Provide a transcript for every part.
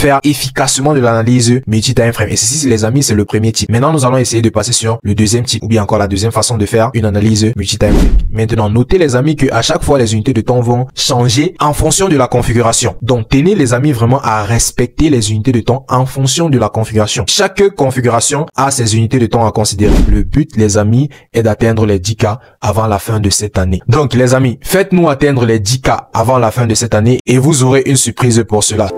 faire efficacement de l'analyse multi-time frame. Et ceci, les amis, c'est le premier type. Maintenant, nous allons essayer de passer sur le deuxième type ou bien encore la deuxième façon de faire une analyse multi-time frame. Maintenant, notez les amis que à chaque fois, les unités de temps vont changer en fonction de la configuration. Donc, tenez les amis vraiment à respecter les unités de temps en fonction de la configuration. Chaque configuration a ses unités de temps à considérer. Le but, les amis, est d'atteindre les 10K avant la fin de cette année. Donc, les amis, faites-nous atteindre les 10K avant la fin de cette année et vous aurez une surprise pour cela.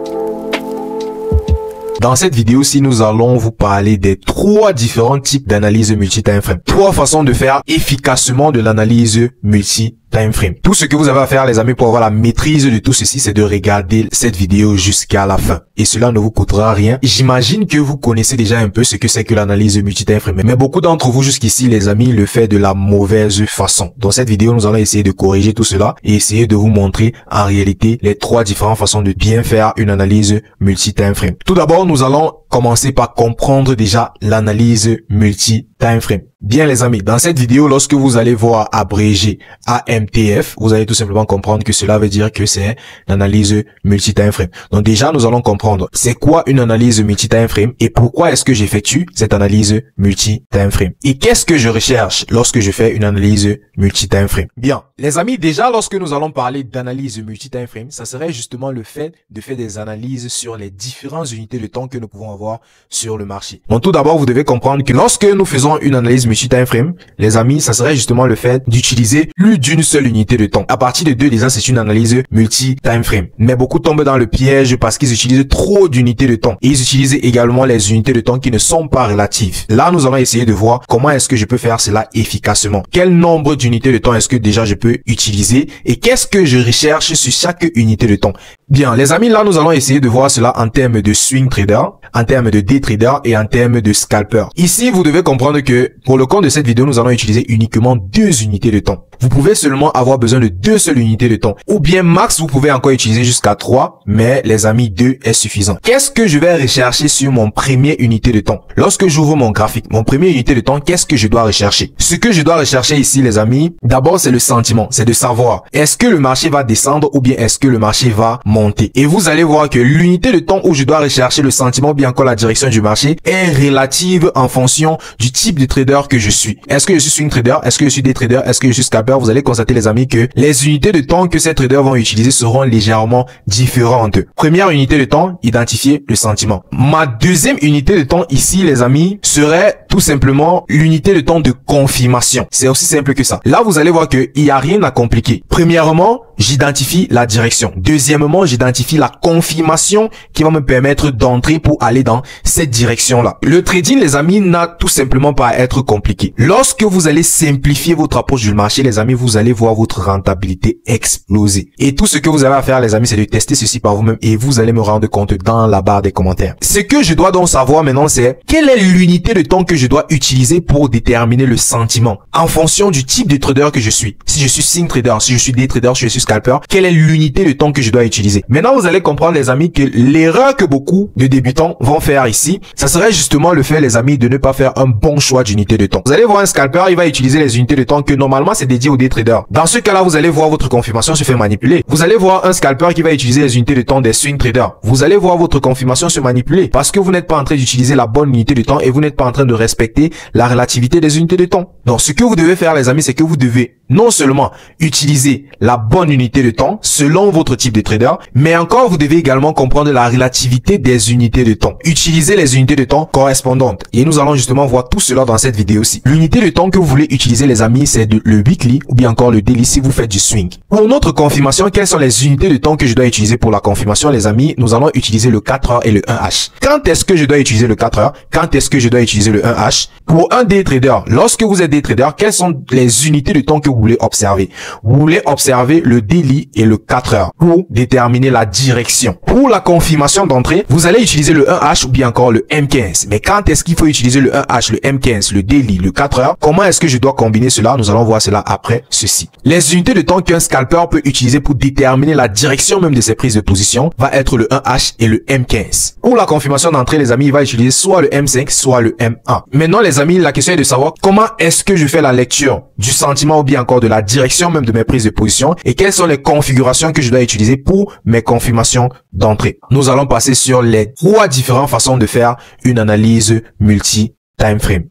Dans cette vidéo-ci, nous allons vous parler des 3 différents types d'analyse multi-time frame. 3 façons de faire efficacement de l'analyse multi-time frame. Tout ce que vous avez à faire, les amis, pour avoir la maîtrise de tout ceci, c'est de regarder cette vidéo jusqu'à la fin. Et cela ne vous coûtera rien. J'imagine que vous connaissez déjà un peu ce que c'est que l'analyse multi-time frame. Mais beaucoup d'entre vous jusqu'ici, les amis, le fait de la mauvaise façon. Dans cette vidéo, nous allons essayer de corriger tout cela et essayer de vous montrer en réalité les 3 différentes façons de bien faire une analyse multi-time frame. Tout d'abord, nous allons commencer par comprendre déjà l'analyse multi-time frame. Bien les amis, dans cette vidéo, lorsque vous allez voir abrégé AMTF, vous allez tout simplement comprendre que cela veut dire que c'est l'analyse multi-time frame. Donc déjà, nous allons comprendre c'est quoi une analyse multi-time frame et pourquoi est-ce que j'effectue cette analyse multi-time frame. Et qu'est-ce que je recherche lorsque je fais une analyse multi-time frame. Bien, les amis, déjà lorsque nous allons parler d'analyse multi-time frame, ça serait justement le fait de faire des analyses sur les différentes unités de temps que nous pouvons avoir sur le marché. Donc tout d'abord, vous devez comprendre que lorsque nous faisons une analyse multi-time frame, les amis, ça serait justement le fait d'utiliser plus d'une seule unité de temps. À partir de 2, déjà, c'est une analyse multi-time frame. Mais beaucoup tombent dans le piège parce qu'ils utilisent trop d'unités de temps. Et ils utilisent également les unités de temps qui ne sont pas relatives. Là, nous allons essayer de voir comment est-ce que je peux faire cela efficacement. Quel nombre d'unités de temps est-ce que déjà je peux utiliser et qu'est-ce que je recherche sur chaque unité de temps. Bien, les amis, là, nous allons essayer de voir cela en termes de swing trader, en termes de day trader et en termes de scalper. Ici, vous devez comprendre que pour le compte de cette vidéo, nous allons utiliser uniquement 2 unités de temps. Vous pouvez seulement avoir besoin de 2 seules unités de temps. Ou bien max, vous pouvez encore utiliser jusqu'à 3, mais les amis, 2 est suffisant. Qu'est-ce que je vais rechercher sur mon premier unité de temps? Lorsque j'ouvre mon graphique, mon premier unité de temps, qu'est-ce que je dois rechercher? Ce que je dois rechercher ici, les amis, d'abord, c'est le sentiment. C'est de savoir, est-ce que le marché va descendre ou bien est-ce que le marché va monter? Et vous allez voir que l'unité de temps où je dois rechercher le sentiment ou bien encore la direction du marché est relative en fonction du type de trader que je suis. Est-ce que je suis swing trader? Est-ce que je suis day trader? Est-ce que je suis scalper? Vous allez constater, les amis, que les unités de temps que ces traders vont utiliser seront légèrement différentes. Première unité de temps, identifier le sentiment. Ma deuxième unité de temps ici, les amis, serait tout simplement l'unité de temps de confirmation. C'est aussi simple que ça. Là, vous allez voir qu'il n'y a rien à compliquer. Premièrement, j'identifie la direction. Deuxièmement, j'identifie la confirmation qui va me permettre d'entrer pour aller dans cette direction-là. Le trading, les amis, n'a tout simplement pas à être compliqué. Lorsque vous allez simplifier votre approche du marché, les amis, vous allez voir votre rentabilité exploser. Et tout ce que vous avez à faire, les amis, c'est de tester ceci par vous-même et vous allez me rendre compte dans la barre des commentaires. Ce que je dois donc savoir maintenant, c'est quelle est l'unité de temps que je dois utiliser pour déterminer le sentiment en fonction du type de trader que je suis. Si je suis swing trader, si je suis day trader, si je suis scalper, quelle est l'unité de temps que je dois utiliser? Maintenant, vous allez comprendre, les amis, que l'erreur que beaucoup de débutants vont faire ici, ça serait justement le fait, les amis, de ne pas faire un bon choix d'unité de temps. Vous allez voir un scalper, il va utiliser les unités de temps que normalement c'est dédié aux day traders. Dans ce cas-là, vous allez voir votre confirmation se faire manipuler. Vous allez voir un scalper qui va utiliser les unités de temps des swing traders. Vous allez voir votre confirmation se manipuler parce que vous n'êtes pas en train d'utiliser la bonne unité de temps et vous n'êtes pas en train de respecter la relativité des unités de temps. Donc, ce que vous devez faire, les amis, c'est que vous devez non seulement utiliser la bonne unité de temps selon votre type de trader, mais encore vous devez également comprendre la relativité des unités de temps. Utilisez les unités de temps correspondantes. Et nous allons justement voir tout cela dans cette vidéo-ci. L'unité de temps que vous voulez utiliser, les amis, c'est le weekly ou bien encore le daily si vous faites du swing. Pour notre confirmation, quelles sont les unités de temps que je dois utiliser pour la confirmation, les amis? Nous allons utiliser le 4h et le 1H. Quand est-ce que je dois utiliser le 4h? Quand est-ce que je dois utiliser le 1H? Pour un day trader, lorsque vous êtes day trader, quelles sont les unités de temps que vous voulez observer? Vous voulez observer le daily et le 4h pour déterminer la direction. Pour la confirmation d'entrée, vous allez utiliser le 1H ou bien encore le M15. Mais quand est-ce qu'il faut utiliser le 1H, le M15, le daily, le 4h? Comment est-ce que je dois combiner cela? Nous allons voir cela après ceci. Les unités de temps qu'un scalper peut utiliser pour déterminer la direction même de ses prises de position va être le 1H et le M15. Pour la confirmation d'entrée, les amis, il va utiliser soit le M5, soit le M1. Maintenant, les les amis, la question est de savoir comment est-ce que je fais la lecture du sentiment ou bien encore de la direction même de mes prises de position et quelles sont les configurations que je dois utiliser pour mes confirmations d'entrée. Nous allons passer sur les 3 différentes façons de faire une analyse multi-time frame.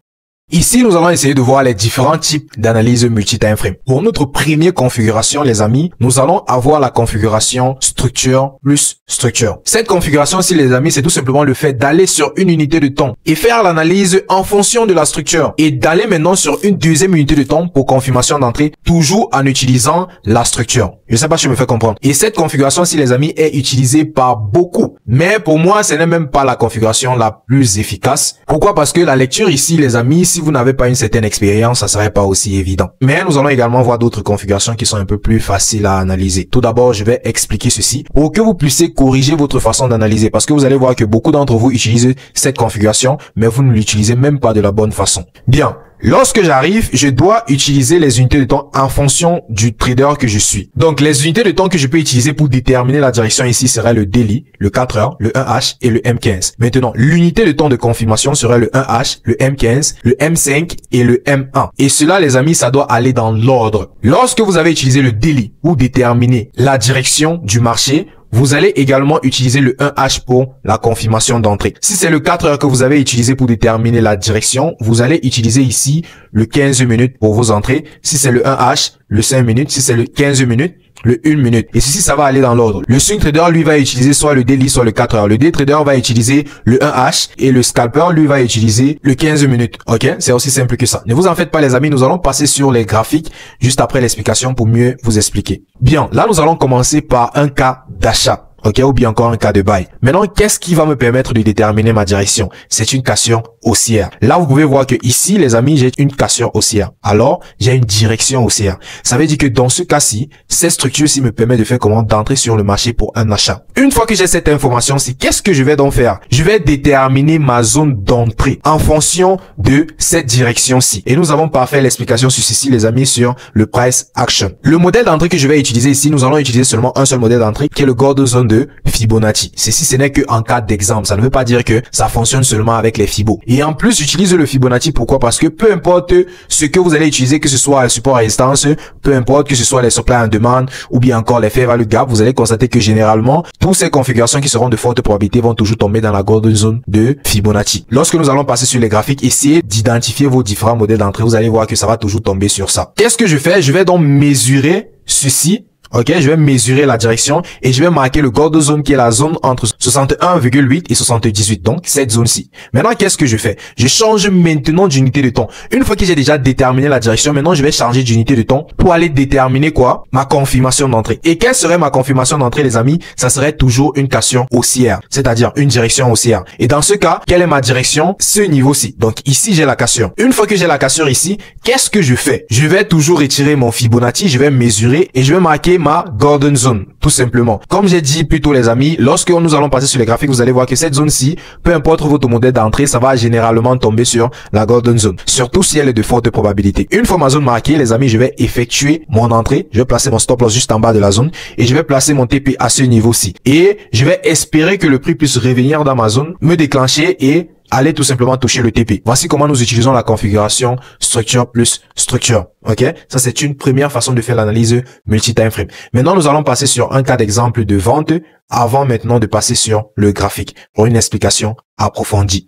Ici, nous allons essayer de voir les différents types d'analyse multi-time frame. Pour notre première configuration, les amis, nous allons avoir la configuration structure plus structure. Cette configuration-ci, les amis, c'est tout simplement le fait d'aller sur une unité de temps et faire l'analyse en fonction de la structure et d'aller maintenant sur une deuxième unité de temps pour confirmation d'entrée, toujours en utilisant la structure. Je sais pas si je me fais comprendre. Et cette configuration-ci, les amis, est utilisée par beaucoup. Mais pour moi, ce n'est même pas la configuration la plus efficace. Pourquoi? Parce que la lecture ici, les amis, si vous n'avez pas une certaine expérience, ça serait pas aussi évident. Mais nous allons également voir d'autres configurations qui sont un peu plus faciles à analyser. Tout d'abord, je vais expliquer ceci pour que vous puissiez corriger votre façon d'analyser. Parce que vous allez voir que beaucoup d'entre vous utilisent cette configuration, mais vous ne l'utilisez même pas de la bonne façon. Bien. Lorsque j'arrive, je dois utiliser les unités de temps en fonction du trader que je suis. Donc, les unités de temps que je peux utiliser pour déterminer la direction ici serait le daily, le 4 heures, le 1H et le M15. Maintenant, l'unité de temps de confirmation serait le 1H, le M15, le M5 et le M1. Et cela, les amis, ça doit aller dans l'ordre. Lorsque vous avez utilisé le daily pour déterminer la direction du marché, vous allez également utiliser le 1H pour la confirmation d'entrée. Si c'est le 4 heures que vous avez utilisé pour déterminer la direction, vous allez utiliser ici le 15 minutes pour vos entrées. Si c'est le 1H, le 5 minutes. Si c'est le 15 minutes, le 1 minute. Et ceci, ça va aller dans l'ordre. Le swing trader, lui, va utiliser soit le daily, soit le 4 heures. Le day trader va utiliser le 1H et le scalper, lui, va utiliser le 15 minutes. Ok? C'est aussi simple que ça. Ne vous en faites pas, les amis. Nous allons passer sur les graphiques juste après l'explication pour mieux vous expliquer. Bien. Là, nous allons commencer par un cas d'achat. Ok, ou bien encore un cas de buy. Maintenant, qu'est-ce qui va me permettre de déterminer ma direction? C'est une cassure haussière. Là, vous pouvez voir que ici, les amis, j'ai une cassure haussière. Alors, j'ai une direction haussière. Ça veut dire que dans ce cas-ci, cette structure-ci me permet de faire comment? D'entrer sur le marché pour un achat. Une fois que j'ai cette information-ci, qu'est-ce que je vais donc faire? Je vais déterminer ma zone d'entrée en fonction de cette direction-ci. Et nous avons pas fait l'explication sur ceci, les amis, sur le price action. Le modèle d'entrée que je vais utiliser ici, nous allons utiliser seulement un seul modèle d'entrée qui est le Golden Zone de Fibonacci. Ceci, ce n'est que en cas d'exemple. Ça ne veut pas dire que ça fonctionne seulement avec les Fibos. Et en plus, j'utilise le Fibonacci. Pourquoi? Parce que peu importe ce que vous allez utiliser, que ce soit le support à résistance, peu importe que ce soit les supply and demand ou bien encore les fair value gap, vous allez constater que généralement, toutes ces configurations qui seront de forte probabilité vont toujours tomber dans la Golden Zone de Fibonacci. Lorsque nous allons passer sur les graphiques, essayez d'identifier vos différents modèles d'entrée. Vous allez voir que ça va toujours tomber sur ça. Qu'est-ce que je fais? Je vais donc mesurer ceci. Ok, je vais mesurer la direction et je vais marquer le Golden Zone qui est la zone entre 61,8 et 78. Donc, cette zone-ci. Maintenant, qu'est-ce que je fais? Je change maintenant d'unité de temps. Une fois que j'ai déjà déterminé la direction, maintenant, je vais changer d'unité de temps pour aller déterminer quoi? Ma confirmation d'entrée. Et quelle serait ma confirmation d'entrée, les amis? Ça serait toujours une cassure haussière, c'est-à-dire une direction haussière. Et dans ce cas, quelle est ma direction? Ce niveau-ci. Donc, ici, j'ai la cassure. Une fois que j'ai la cassure ici, qu'est-ce que je fais? Je vais toujours retirer mon Fibonacci, je vais mesurer et je vais marquer ma Golden Zone, tout simplement. Comme j'ai dit plus tôt, les amis, lorsque nous allons passer sur les graphiques, vous allez voir que cette zone-ci, peu importe votre modèle d'entrée, ça va généralement tomber sur la Golden Zone. Surtout si elle est de forte probabilité. Une fois ma zone marquée, les amis, je vais effectuer mon entrée. Je vais placer mon stop loss juste en bas de la zone et je vais placer mon TP à ce niveau-ci. Et je vais espérer que le prix puisse revenir dans ma zone, me déclencher et allez tout simplement toucher le TP. Voici comment nous utilisons la configuration structure plus structure. Ok, ça c'est une première façon de faire l'analyse multi-time frame. Maintenant, nous allons passer sur un cas d'exemple de vente avant maintenant de passer sur le graphique pour une explication approfondie.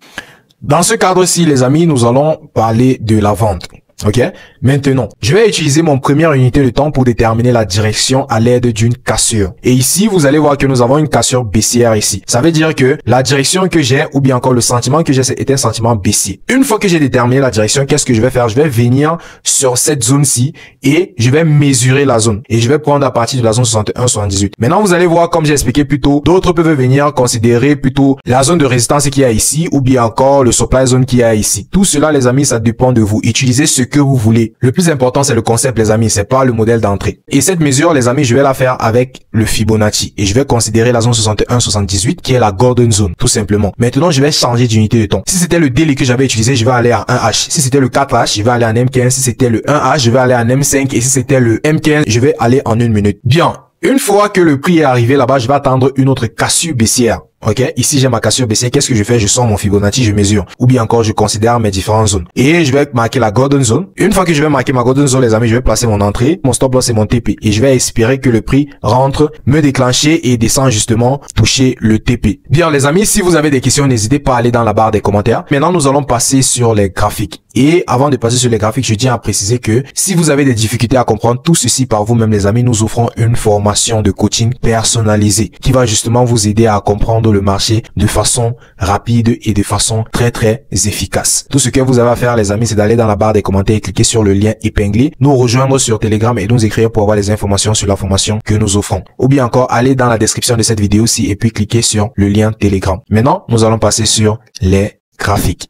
Dans ce cadre-ci, les amis, nous allons parler de la vente. Ok, maintenant, je vais utiliser mon première unité de temps pour déterminer la direction à l'aide d'une cassure. Et ici, vous allez voir que nous avons une cassure baissière ici. Ça veut dire que la direction que j'ai ou bien encore le sentiment que j'ai, c'est un sentiment baissier. Une fois que j'ai déterminé la direction, qu'est-ce que je vais faire? Je vais venir sur cette zone-ci et je vais mesurer la zone. Et je vais prendre à partir de la zone 61-78. Maintenant, vous allez voir, comme j'ai expliqué plus tôt, d'autres peuvent venir considérer plutôt la zone de résistance qu'il y a ici ou bien encore le supply zone qu'il y a ici. Tout cela, les amis, ça dépend de vous. Utilisez ce que vous voulez. Le plus important, c'est le concept, les amis, c'est pas le modèle d'entrée. Et cette mesure, les amis, je vais la faire avec le Fibonacci. Et je vais considérer la zone 61-78 qui est la Golden Zone, tout simplement. Maintenant, je vais changer d'unité de temps. Si c'était le daily que j'avais utilisé, je vais aller à 1H. Si c'était le 4H, je vais aller en M15. Si c'était le 1H, je vais aller en M5. Et si c'était le M15, je vais aller en 1 minute. Bien. Une fois que le prix est arrivé là-bas, je vais attendre une autre cassure baissière. Ok, ici j'ai ma cassure baissière. Qu'est-ce que je fais? Je sors mon Fibonacci, je mesure. Ou bien encore, je considère mes différentes zones. Et je vais marquer la golden zone. Une fois que je vais marquer ma golden zone, les amis, je vais placer mon entrée, mon stop loss et mon TP. Et je vais espérer que le prix rentre, me déclencher et descend justement, toucher le TP. Bien les amis, si vous avez des questions, n'hésitez pas à aller dans la barre des commentaires. Maintenant, nous allons passer sur les graphiques. Et avant de passer sur les graphiques, je tiens à préciser que si vous avez des difficultés à comprendre tout ceci par vous-même, les amis, nous offrons une formation de coaching personnalisée qui va justement vous aider à comprendre le marché de façon rapide et de façon très efficace. Tout ce que vous avez à faire, les amis, c'est d'aller dans la barre des commentaires et cliquer sur le lien épinglé, nous rejoindre sur Telegram et nous écrire pour avoir les informations sur la formation que nous offrons. Ou bien encore, aller dans la description de cette vidéo-ci et puis cliquer sur le lien Telegram. Maintenant, nous allons passer sur les graphiques.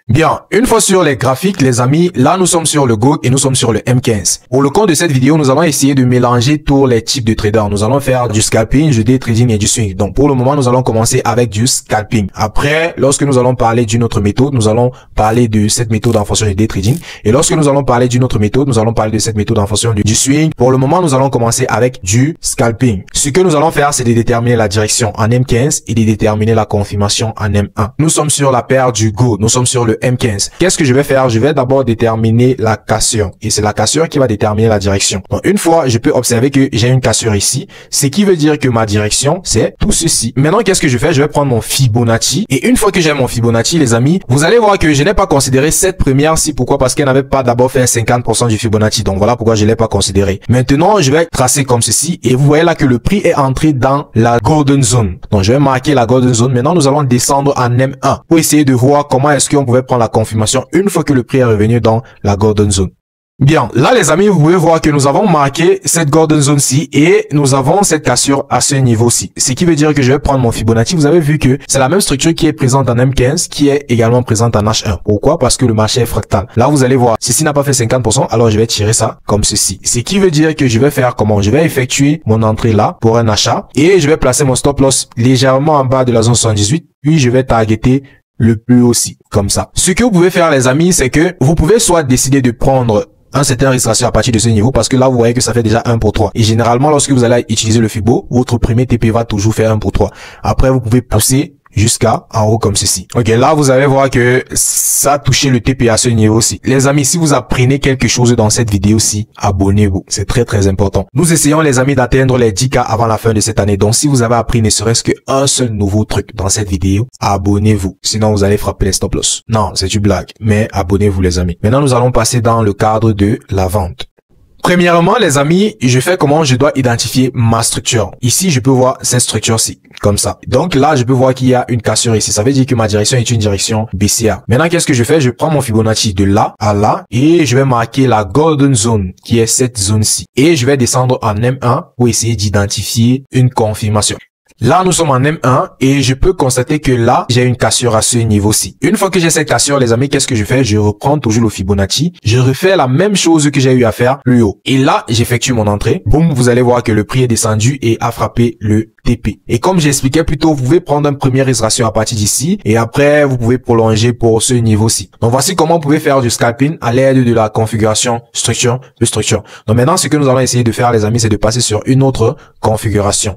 Bien, une fois sur les graphiques, les amis, là nous sommes sur le GOG et nous sommes sur le M15. Pour le compte de cette vidéo, nous allons essayer de mélanger tous les types de traders. Nous allons faire du scalping, du day trading et du swing. Donc pour le moment, nous allons commencer avec du scalping. Après, lorsque nous allons parler d'une autre méthode, nous allons parler de cette méthode en fonction du day trading. Et lorsque nous allons parler d'une autre méthode, nous allons parler de cette méthode en fonction du swing. Pour le moment, nous allons commencer avec du scalping. Ce que nous allons faire, c'est de déterminer la direction en M15 et de déterminer la confirmation en M1. Nous sommes sur la paire du Go. Nous sommes sur le M15. Qu'est-ce que je vais faire? Je vais d'abord déterminer la cassure et c'est la cassure qui va déterminer la direction. Donc une fois, je peux observer que j'ai une cassure ici, ce qui veut dire que ma direction, c'est tout ceci. Maintenant, qu'est-ce que je fais? Je vais prendre mon Fibonacci et une fois que j'ai mon Fibonacci, les amis, vous allez voir que je n'ai pas considéré cette première-ci. Pourquoi? Parce qu'elle n'avait pas d'abord fait 50% du Fibonacci. Donc voilà pourquoi je l'ai pas considéré. Maintenant, je vais tracer comme ceci et vous voyez là que le prix est entré dans la golden zone. Donc je vais marquer la golden zone. Maintenant, nous allons descendre en M1 pour essayer de voir comment est-ce qu'on pouvait prendre la confirmation une fois que le prix est revenu dans la golden zone. Bien, là les amis, vous pouvez voir que nous avons marqué cette golden zone-ci et nous avons cette cassure à ce niveau-ci. Ce qui veut dire que je vais prendre mon Fibonacci. Vous avez vu que c'est la même structure qui est présente en M15 qui est également présente en H1. Pourquoi? Parce que le marché est fractal. Là, vous allez voir, ceci n'a pas fait 50%, alors je vais tirer ça comme ceci. Ce qui veut dire que je vais faire comment? Je vais effectuer mon entrée là pour un achat et je vais placer mon stop loss légèrement en bas de la zone 78, puis je vais targeter le plus aussi, comme ça. Ce que vous pouvez faire les amis, c'est que vous pouvez soit décider de prendre un certain risque ratio à partir de ce niveau parce que là vous voyez que ça fait déjà 1 pour 3 et généralement lorsque vous allez utiliser le Fibo, votre premier TP va toujours faire 1 pour 3. Après vous pouvez pousser jusqu'à en haut comme ceci. Ok, là vous allez voir que ça a touché le TP à ce niveau aussi. Les amis, si vous apprenez quelque chose dans cette vidéo-ci, abonnez-vous. C'est très important. Nous essayons les amis d'atteindre les 10K avant la fin de cette année. Donc si vous avez appris ne serait-ce qu'un seul nouveau truc dans cette vidéo, abonnez-vous. Sinon vous allez frapper les stop loss. Non, c'est une blague. Mais abonnez-vous les amis. Maintenant nous allons passer dans le cadre de la vente. Premièrement, les amis, je fais comment je dois identifier ma structure. Ici, je peux voir cette structure-ci, comme ça. Donc là, je peux voir qu'il y a une cassure ici. Ça veut dire que ma direction est une direction baissière. Maintenant, qu'est-ce que je fais? Je prends mon Fibonacci de là à là et je vais marquer la golden zone, qui est cette zone-ci. Et je vais descendre en M1 pour essayer d'identifier une confirmation. Là, nous sommes en M1 et je peux constater que là, j'ai une cassure à ce niveau-ci. Une fois que j'ai cette cassure, les amis, qu'est-ce que je fais? Je reprends toujours le Fibonacci. Je refais la même chose que j'ai eu à faire plus haut. Et là, j'effectue mon entrée. Boum, vous allez voir que le prix est descendu et a frappé le TP. Et comme j'expliquais plus tôt, vous pouvez prendre un premier risque ratio à partir d'ici et après, vous pouvez prolonger pour ce niveau-ci. Donc, voici comment vous pouvez faire du scalping à l'aide de la configuration structure de structure. Donc, maintenant, ce que nous allons essayer de faire, les amis, c'est de passer sur une autre configuration.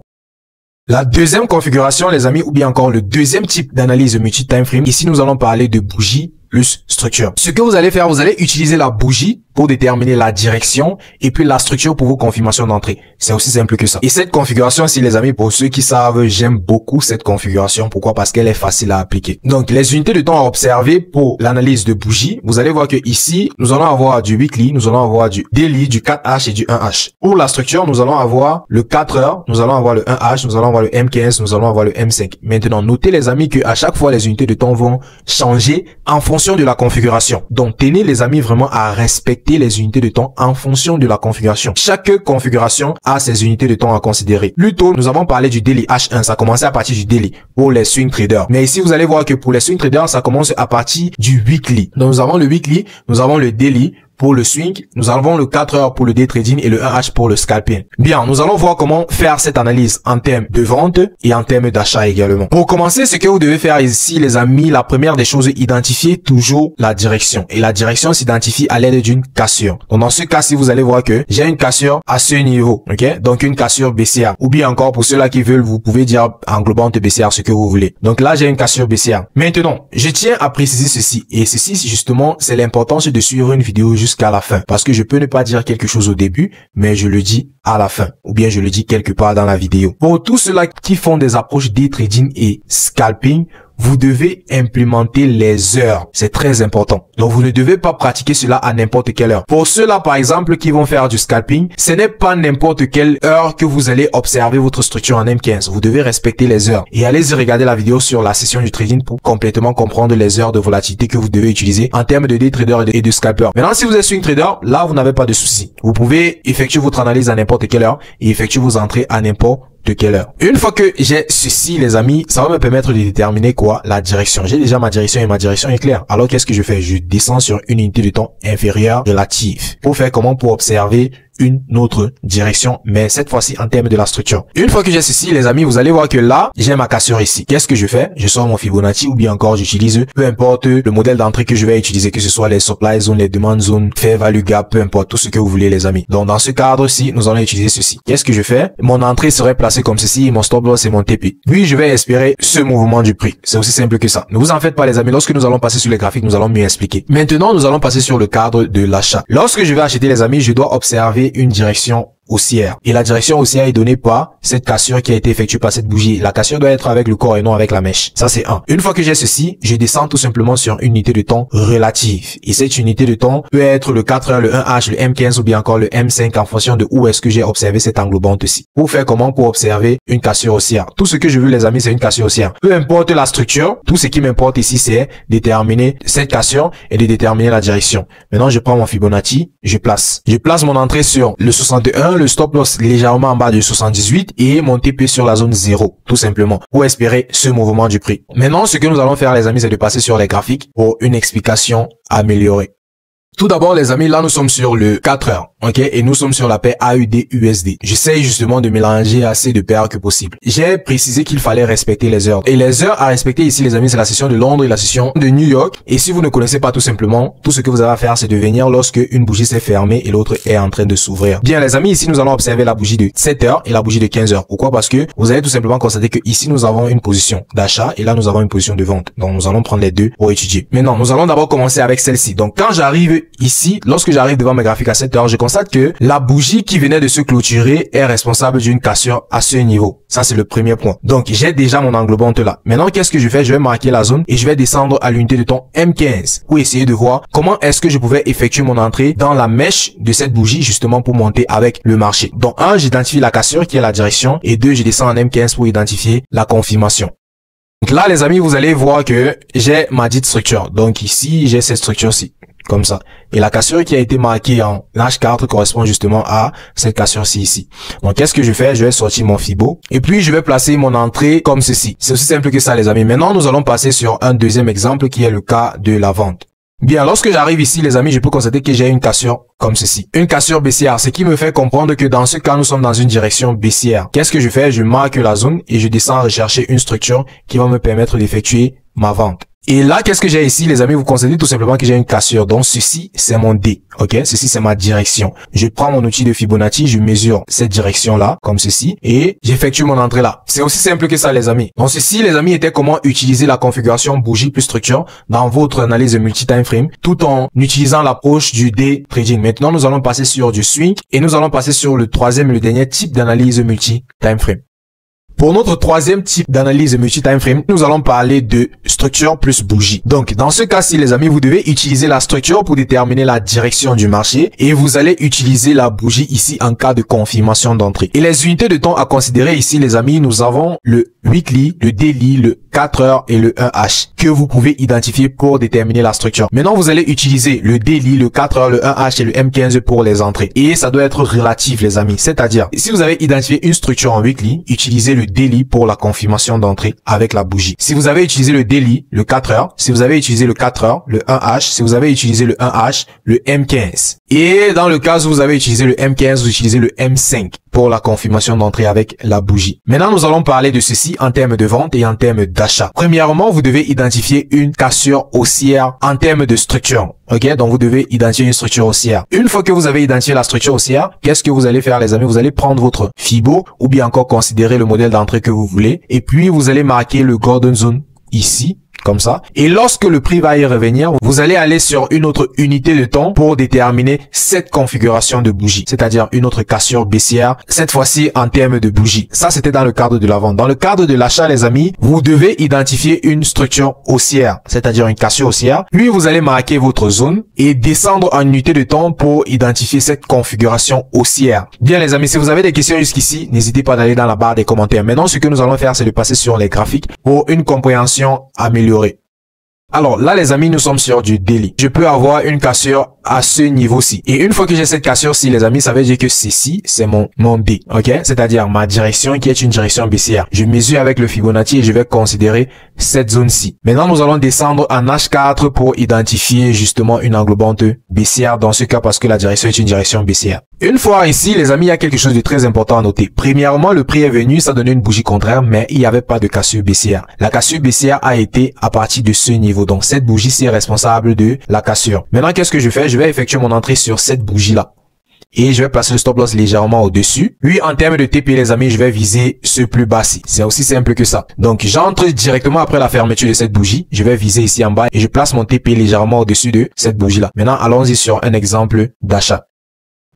La deuxième configuration, les amis, ou bien encore le deuxième type d'analyse multi-time frame. Ici, nous allons parler de bougie plus structure. Ce que vous allez faire, vous allez utiliser la bougie pour déterminer la direction et puis la structure pour vos confirmations d'entrée. C'est aussi simple que ça. Et cette configuration, si les amis, pour ceux qui savent, j'aime beaucoup cette configuration. Pourquoi? Parce qu'elle est facile à appliquer. Donc, les unités de temps à observer pour l'analyse de bougie, vous allez voir que ici, nous allons avoir du weekly, nous allons avoir du daily, du 4H et du 1H. Pour la structure, nous allons avoir le 4 heures, nous allons avoir le 1H, nous allons avoir le M15, nous allons avoir le M5. Maintenant, notez les amis que à chaque fois, les unités de temps vont changer en fonction de la configuration. Donc, tenez les amis vraiment à respecter les unités de temps en fonction de la configuration. Chaque configuration a ses unités de temps à considérer. Plus tôt, nous avons parlé du daily H1. Ça commençait à partir du daily pour les swing traders. Mais ici, vous allez voir que pour les swing traders, ça commence à partir du weekly. Donc, nous avons le weekly, nous avons le daily, pour le swing, nous avons le 4h pour le day trading et le 1H pour le scalping. Bien, nous allons voir comment faire cette analyse en termes de vente et en termes d'achat également. Pour commencer, ce que vous devez faire ici, les amis, la première des choses, identifier toujours la direction. Et la direction s'identifie à l'aide d'une cassure. Donc, dans ce cas-ci, vous allez voir que j'ai une cassure à ce niveau, ok? Donc, une cassure baissière. Ou bien encore, pour ceux-là qui veulent, vous pouvez dire englobante baissière, ce que vous voulez. Donc là, j'ai une cassure baissière. Maintenant, je tiens à préciser ceci. Et ceci, justement, c'est l'importance de suivre une vidéo jusqu'à la fin. Parce que je peux ne pas dire quelque chose au début, mais je le dis à la fin. Ou bien je le dis quelque part dans la vidéo. Pour tous ceux-là qui font des approches day trading et scalping, vous devez implémenter les heures. C'est très important. Donc, vous ne devez pas pratiquer cela à n'importe quelle heure. Pour ceux-là, par exemple, qui vont faire du scalping, ce n'est pas n'importe quelle heure que vous allez observer votre structure en M15. Vous devez respecter les heures. Et allez-y regarder la vidéo sur la session du trading pour complètement comprendre les heures de volatilité que vous devez utiliser en termes de day trader et de scalper. Maintenant, si vous êtes swing trader, là, vous n'avez pas de souci. Vous pouvez effectuer votre analyse à n'importe quelle heure et effectuer vos entrées à n'importe quelle heure. Une fois que j'ai ceci, les amis, ça va me permettre de déterminer quoi? La direction. J'ai déjà ma direction et ma direction est claire. Alors, qu'est-ce que je fais? Je descends sur une unité de temps inférieure relative. Pour faire comment? Pour observer une autre direction, mais cette fois-ci en termes de la structure. Une fois que j'ai ceci, les amis, vous allez voir que là, j'ai ma cassure ici. Qu'est-ce que je fais? Je sors mon Fibonacci ou bien encore j'utilise, peu importe le modèle d'entrée que je vais utiliser, que ce soit les supply zones, les demand zones, fair value gap, peu importe, tout ce que vous voulez, les amis. Donc, dans ce cadre-ci, nous allons utiliser ceci. Qu'est-ce que je fais? Mon entrée serait placée comme ceci, mon stop loss et mon TP. Puis, je vais espérer ce mouvement du prix. C'est aussi simple que ça. Ne vous en faites pas, les amis. Lorsque nous allons passer sur les graphiques, nous allons mieux expliquer. Maintenant, nous allons passer sur le cadre de l'achat. Lorsque je vais acheter, les amis, je dois observer une direction haussière. Et la direction haussière est donnée par cette cassure qui a été effectuée par cette bougie. La cassure doit être avec le corps et non avec la mèche. Ça, c'est un. Une fois que j'ai ceci, je descends tout simplement sur une unité de temps relative. Et cette unité de temps peut être le 4h, le 1H, le M15 ou bien encore le M5 en fonction de où est-ce que j'ai observé cette englobante-ci. Pour faire comment? Pour observer une cassure haussière. Tout ce que je veux, les amis, c'est une cassure haussière. Peu importe la structure, tout ce qui m'importe ici, c'est déterminer cette cassure et de déterminer la direction. Maintenant, je prends mon Fibonacci, je place. Je place mon entrée sur le 61, le stop loss légèrement en bas de 78 et mon TP sur la zone 0, tout simplement, pour espérer ce mouvement du prix. Maintenant, ce que nous allons faire, les amis, c'est de passer sur les graphiques pour une explication améliorée. Tout d'abord, les amis, là, nous sommes sur le 4 heures, ok? Et nous sommes sur la paire AUD-USD. J'essaye justement de mélanger assez de paires que possible. J'ai précisé qu'il fallait respecter les heures. Et les heures à respecter ici, les amis, c'est la session de Londres et la session de New York. Et si vous ne connaissez pas tout simplement, tout ce que vous avez à faire, c'est de venir lorsque une bougie s'est fermée et l'autre est en train de s'ouvrir. Bien, les amis, ici, nous allons observer la bougie de 7 heures et la bougie de 15 heures. Pourquoi? Parce que vous allez tout simplement constater que ici, nous avons une position d'achat et là, nous avons une position de vente. Donc, nous allons prendre les deux pour étudier. Maintenant, nous allons d'abord commencer avec celle-ci. Donc, quand j'arrive ici, lorsque j'arrive devant mes graphiques à 7 heures, je constate que la bougie qui venait de se clôturer est responsable d'une cassure à ce niveau. Ça, c'est le premier point. Donc, j'ai déjà mon englobante là. Maintenant, qu'est-ce que je fais? Je vais marquer la zone et je vais descendre à l'unité de temps M15 pour essayer de voir comment est-ce que je pouvais effectuer mon entrée dans la mèche de cette bougie justement pour monter avec le marché. Donc, 1, j'identifie la cassure qui est la direction et 2, je descends en M15 pour identifier la confirmation. Donc là, les amis, vous allez voir que j'ai ma dite structure. Donc ici, j'ai cette structure-ci. Comme ça. Et la cassure qui a été marquée en H4 correspond justement à cette cassure-ci ici. Donc, qu'est-ce que je fais? Je vais sortir mon Fibo. Et puis, je vais placer mon entrée comme ceci. C'est aussi simple que ça, les amis. Maintenant, nous allons passer sur un deuxième exemple qui est le cas de la vente. Bien, lorsque j'arrive ici, les amis, je peux constater que j'ai une cassure comme ceci. Une cassure baissière, ce qui me fait comprendre que dans ce cas, nous sommes dans une direction baissière. Qu'est-ce que je fais? Je marque la zone et je descends rechercher une structure qui va me permettre d'effectuer ma vente. Et là, qu'est-ce que j'ai ici, les amis? Vous constatez tout simplement que j'ai une cassure. Donc, ceci, c'est mon D. Ok? Ceci, c'est ma direction. Je prends mon outil de Fibonacci, je mesure cette direction-là, comme ceci, et j'effectue mon entrée là. C'est aussi simple que ça, les amis. Donc, ceci, les amis, était comment utiliser la configuration bougie plus structure dans votre analyse multi-time frame, tout en utilisant l'approche du day trading. Maintenant, nous allons passer sur du swing et nous allons passer sur le troisième et le dernier type d'analyse multi-time frame. Pour notre troisième type d'analyse multi-time frame, nous allons parler de structure plus bougie. Donc, dans ce cas-ci, les amis, vous devez utiliser la structure pour déterminer la direction du marché et vous allez utiliser la bougie ici en cas de confirmation d'entrée. Et les unités de temps à considérer ici, les amis, nous avons le weekly, le daily, le 4 heures et le 1H que vous pouvez identifier pour déterminer la structure. Maintenant, vous allez utiliser le daily, le 4 heures, le 1H et le M15 pour les entrées. Et ça doit être relatif, les amis. C'est-à-dire, si vous avez identifié une structure en weekly, utilisez le daily pour la confirmation d'entrée avec la bougie. Si vous avez utilisé le daily, le 4 heures, si vous avez utilisé le 4 heures, le 1H, si vous avez utilisé le 1H, le M15. Et dans le cas où vous avez utilisé le M15, vous utilisez le M5 pour la confirmation d'entrée avec la bougie. Maintenant, nous allons parler de ceci en termes de vente et en termes d'achat. Premièrement, vous devez identifier une cassure haussière en termes de structure. Ok, donc vous devez identifier une structure haussière. Une fois que vous avez identifié la structure haussière, qu'est-ce que vous allez faire, les amis? Vous allez prendre votre Fibo ou bien encore considérer le modèle d'entrée que vous voulez. Et puis, vous allez marquer le Golden Zone ici. Comme ça. Et lorsque le prix va y revenir, vous allez aller sur une autre unité de temps pour déterminer cette configuration de bougie, c'est-à-dire une autre cassure baissière, cette fois-ci en termes de bougie. Ça, c'était dans le cadre de la vente. Dans le cadre de l'achat, les amis, vous devez identifier une structure haussière, c'est-à-dire une cassure haussière. Puis, vous allez marquer votre zone et descendre en unité de temps pour identifier cette configuration haussière. Bien, les amis, si vous avez des questions jusqu'ici, n'hésitez pas d'aller dans la barre des commentaires. Maintenant, ce que nous allons faire, c'est de passer sur les graphiques pour une compréhension améliorée. Alors là, les amis, nous sommes sur du daily. Je peux avoir une cassure à ce niveau-ci. Et une fois que j'ai cette cassure-ci, les amis, ça veut dire que ceci, c'est mon D. Ok? C'est-à-dire ma direction qui est une direction baissière. Je mesure avec le Fibonacci et je vais considérer cette zone-ci. Maintenant, nous allons descendre en H4 pour identifier justement une englobante baissière dans ce cas parce que la direction est une direction baissière. Une fois ici, les amis, il y a quelque chose de très important à noter. Premièrement, le prix est venu, ça donnait une bougie contraire, mais il n'y avait pas de cassure baissière. La cassure baissière a été à partir de ce niveau. Donc, cette bougie-ci est responsable de la cassure. Maintenant, qu'est-ce que je fais? Je vais effectuer mon entrée sur cette bougie-là. Et je vais placer le stop loss légèrement au-dessus. Puis, en termes de TP, les amis, je vais viser ce plus bas-ci. C'est aussi simple que ça. Donc, j'entre directement après la fermeture de cette bougie. Je vais viser ici en bas et je place mon TP légèrement au-dessus de cette bougie-là. Maintenant, allons-y sur un exemple d'achat.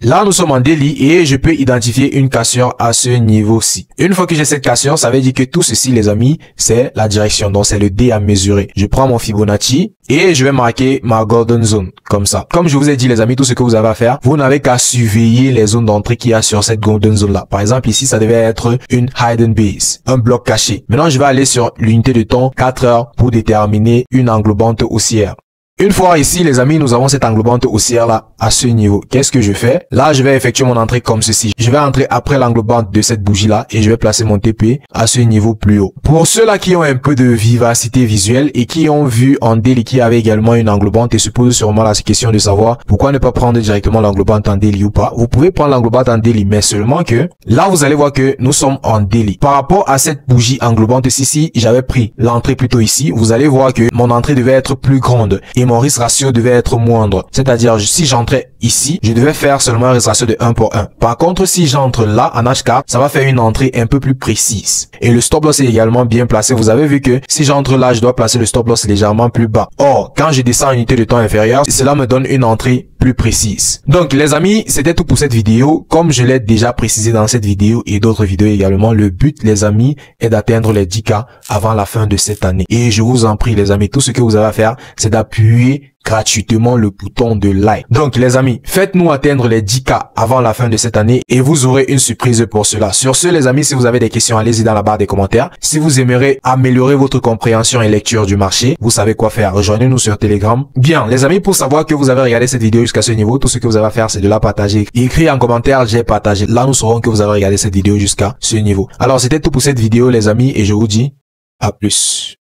Là, nous sommes en daily et je peux identifier une cassure à ce niveau-ci. Une fois que j'ai cette cassure, ça veut dire que tout ceci, les amis, c'est la direction. Donc, c'est le D à mesurer. Je prends mon Fibonacci et je vais marquer ma Golden Zone. Comme ça. Comme je vous ai dit, les amis, tout ce que vous avez à faire, vous n'avez qu'à surveiller les zones d'entrée qu'il y a sur cette Golden Zone-là. Par exemple, ici, ça devait être une Hidden Base, un bloc caché. Maintenant, je vais aller sur l'unité de temps 4 heures pour déterminer une englobante haussière. Une fois ici, les amis, nous avons cette englobante haussière là à ce niveau. Qu'est-ce que je fais? Là, je vais effectuer mon entrée comme ceci. Je vais entrer après l'englobante de cette bougie là et je vais placer mon TP à ce niveau plus haut. Pour ceux-là qui ont un peu de vivacité visuelle et qui ont vu en daily qui avait également une englobante et se posent sûrement la question de savoir pourquoi ne pas prendre directement l'englobante en daily ou pas. Vous pouvez prendre l'englobante en daily, mais seulement que là, vous allez voir que nous sommes en daily. Par rapport à cette bougie englobante ici, j'avais pris l'entrée plutôt ici. Vous allez voir que mon entrée devait être plus grande et mon risque ratio devait être moindre. C'est-à-dire, si j'entrais ici, je devais faire seulement un risque ratio de 1 pour 1. Par contre, si j'entre là, en H4, ça va faire une entrée un peu plus précise. Et le stop loss est également bien placé. Vous avez vu que si j'entre là, je dois placer le stop loss légèrement plus bas. Or, quand je descends en unité de temps inférieure, cela me donne une entrée plus précise. Donc, les amis, c'était tout pour cette vidéo. Comme je l'ai déjà précisé dans cette vidéo et d'autres vidéos également, le but, les amis, est d'atteindre les 10K avant la fin de cette année. Et je vous en prie, les amis, tout ce que vous avez à faire, c'est d'appuyer gratuitement le bouton de like. Donc, les amis, faites-nous atteindre les 10K avant la fin de cette année et vous aurez une surprise pour cela. Sur ce, les amis, si vous avez des questions, allez-y dans la barre des commentaires. Si vous aimeriez améliorer votre compréhension et lecture du marché, vous savez quoi faire. Rejoignez-nous sur Telegram. Bien, les amis, pour savoir que vous avez regardé cette vidéo jusqu'à ce niveau, tout ce que vous avez à faire, c'est de la partager. Écrire en commentaire, j'ai partagé. Là, nous saurons que vous avez regardé cette vidéo jusqu'à ce niveau. Alors, c'était tout pour cette vidéo, les amis, et je vous dis à plus.